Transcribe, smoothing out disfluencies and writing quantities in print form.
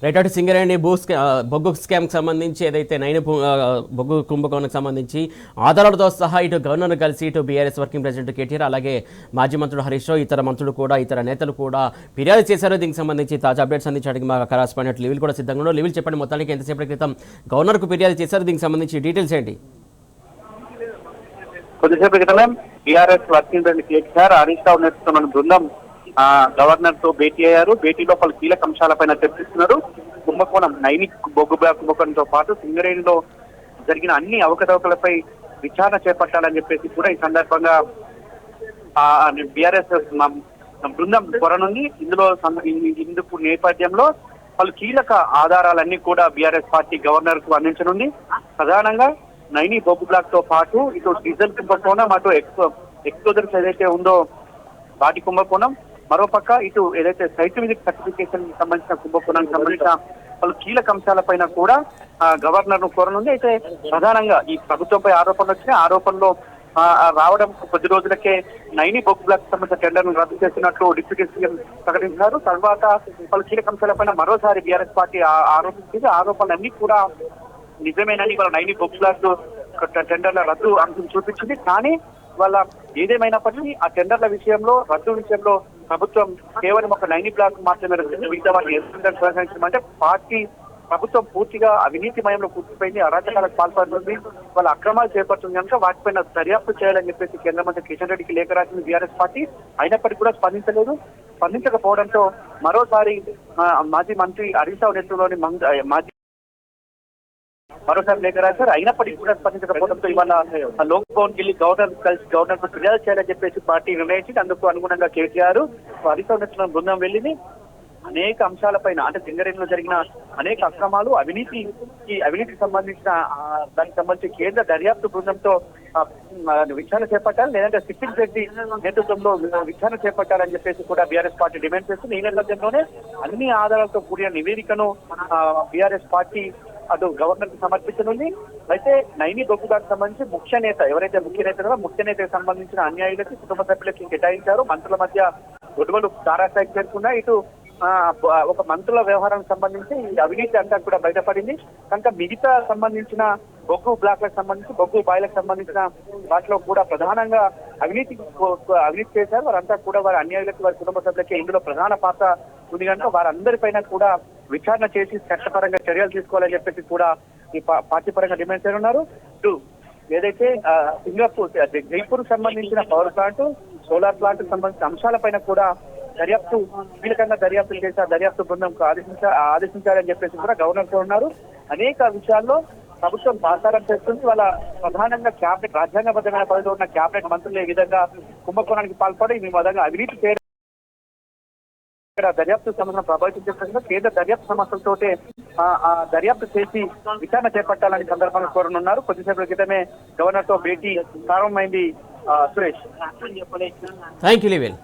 Right అటు సింగరేణి బొగ్గు స్కామ్కి సంబంధించి ఏదైతే బొగ్గు కుంభకోణానికి సంబంధించి ఆధారాలతో సహా ఇటు గవర్నర్ కలిసి ఇటు బీఆర్ఎస్ వర్కింగ్ ప్రెసిడెంట్ కేటీఆర్ అలాగే మాజీ మంత్రుడు హరీష్ రావు ఇతర మంత్రులు కూడా ఇతర నేతలు కూడా ఫిర్యాదు చేశారు. దీనికి సంబంధించి తాజా అప్డేట్స్ అందించడానికి మా కరెస్పాండెంట్ లివిల్ కూడా సిద్ధంగా ఉన్నారు. లివిల్ చెప్పండి, మొత్తానికి ఎంతసేపటి క్రితం గవర్నర్కు ఫిర్యాదు చేశారు, దీనికి సంబంధించి డీటెయిల్స్ ఏంటి? కొద్దిసేపటి క్రితమే BRS working president KTR Harish Rao నేతృత్వంలోని బృందం గవర్నర్ తో భేటీ అయ్యారు. భేటీలో పలు కీలక అంశాలపైన చర్చిస్తున్నారు. కుంభకోణం నైని బొగ్గు కుంభకోణంతో పాటు సింగరేణిలో జరిగిన అన్ని అవకతవకలపై విచారణ చేపట్టాలని చెప్పేసి కూడా ఈ సందర్భంగా బీఆర్ఎస్ బృందం కోరనుంది. ఇందుకు నేపథ్యంలో పలు కీలక ఆధారాలన్నీ కూడా బీఆర్ఎస్ పార్టీ గవర్నర్ కు అందించనుంది. ప్రధానంగా నైని బొగ్గు బ్లాక్ తో పాటు ఇటు డీజిల్ కుంభకోణం, అటు ఎక్స్ప్లోజర్స్ ఏదైతే ఉందో వాటి కుంభకోణం, మరోపక్క ఇటు ఏదైతే సైట్ విజిట్ సర్టిఫికేషన్ సంబంధించిన కుంభకోణానికి సంబంధించిన పలు కీలక అంశాలపైన కూడా గవర్నర్ ను కోరనుంది. అయితే ప్రధానంగా ఈ ప్రభుత్వంపై ఆరోపణలు వచ్చినాయి. ఆరోపణలో రావడం కొద్ది రోజులకే నైని బొగ్గు బ్లాక్ సంబంధించిన టెండర్ను రద్దు చేస్తున్నట్లు డిప్యూటీ సీఎం ప్రకటించారు. తర్వాత పలు కీలక అంశాలపైన మరోసారి బీఆర్ఎస్ పార్టీ ఆరోపించింది. ఆరోపణలన్నీ కూడా నిజమేనని వాళ్ళ నైని బొగ్గు బ్లాక్ టెండర్ల రద్దు అంశం చూపించింది. కానీ వాళ్ళ ఏదేమైనప్పటికీ ఆ టెండర్ల విషయంలో రద్దు విషయంలో ప్రభుత్వం కేవలం ఒక నైని బ్లాక్ మాత్రమే మిగతా వాటిని కొనసాగించమంటే ప్రభుత్వం పూర్తిగా అవినీతిమయంలో కూర్చిపోయింది, అరాచకాలకు పాల్పడుతుంది, వాళ్ళ అక్రమాలు చేపడుతుంది కనుక వాటిపైన దర్యాప్తు చేయాలని చెప్పేసి కేంద్ర మంత్రి కిషన్ రెడ్డికి లేఖ రాసింది బీఆర్ఎస్ పార్టీ. అయినప్పటికీ కూడా స్పందించకపోవడంతో మరోసారి మాజీ మంత్రి హరీష్ రావు నేతృత్వంలోని మరోసారి లేఖ రాశారు. అయినప్పటికీ కూడా స్పందించకపోవడంతో ఇవాళ లోక్ భవన్కి వెళ్ళి గవర్నర్ కు ఫిర్యాదు చేయాలని చెప్పేసి పార్టీ నిర్ణయించింది. అందుకు అనుగుణంగా కేటీఆర్ హరీష్ రావు నేతృత్వంలో బృందం వెళ్ళింది. అనేక అంశాలపైన అంటే సింగరేణిలో జరిగిన అనేక అక్రమాలు, అవినీతికి సంబంధించిన దానికి సంబంధించి కేంద్ర దర్యాప్తు బృందంతో విచారణ చేపట్టాలి, లేదంటే సిట్టింగ్ జడ్జి నేతృత్వంలో విచారణ చేపట్టాలని చెప్పేసి కూడా బీఆర్ఎస్ పార్టీ డిమాండ్ చేస్తుంది. ఈ నేపథ్యంలోనే అన్ని ఆధారాలతో కూడిన నివేదికను బీఆర్ఎస్ పార్టీ అటు గవర్నర్ కు సమర్పించనుంది. అయితే నైని బొగ్గు బ్లాక్ సంబంధించి ముఖ్య నేతకు సంబంధించిన అన్యాయులకి కుటుంబ సభ్యులకి కేటాయించారు. మంత్రుల మధ్య గొడవలు తారాస్థాయికి చేరుకున్నాయి. ఇటు ఒక మంత్రుల వ్యవహారానికి సంబంధించి అవినీతి అంతా కూడా బయటపడింది కనుక మిగతా సంబంధించిన బొగ్గు బ్లాక్లకు సంబంధించి బొగ్గు బాయిలకు సంబంధించిన వాటిలో కూడా ప్రధానంగా అవినీతి చేశారు. వారంతా కూడా వారి అన్యాయులకి వారి కుటుంబ సభ్యులకి ఇందులో ప్రధాన పాత్ర ఉంది కనుక వారందరిపైన కూడా విచారణ చేసి చట్టపరంగా చర్యలు తీసుకోవాలని చెప్పేసి కూడా ఈ పార్టీ పరంగా డిమాండ్ చేయనున్నారు. ఏదైతే జైపూర్ సంబంధించిన పవర్ ప్లాంట్, సోలార్ ప్లాంట్ సంబంధించిన అంశాలపైన కూడా కీలకంగా దర్యాప్తు చేసి ఆ దర్యాప్తు బృందం ఆదేశించాలని చెప్పేసి కూడా గవర్నర్ తో ఉన్నారు. అనేక విషయాల్లో ప్రభుత్వం సహకారం చేస్తుంది. వాళ్ళ ప్రధానంగా క్యాబినెట్ రాజ్యాంగబద్ధమైన పదవిలో ఉన్న క్యాబినెట్ మంత్రులు ఈ విధంగా కుంభకోణానికి పాల్పడి ఈ విధంగా అవినీతి చేయడం దర్యాప్తు సంబంధం ప్రభావితం చేస్తున్న కేంద్ర దర్యాప్తు సంస్థలతోటే దర్యాప్తు చేసి విచారణ చేపట్టాలని సందర్భంగా కోరనున్నారు. కొద్దిసేపటి క్రితమే గవర్నర్ తో భేటీ ప్రారంభమైంది. Suresh, thank you.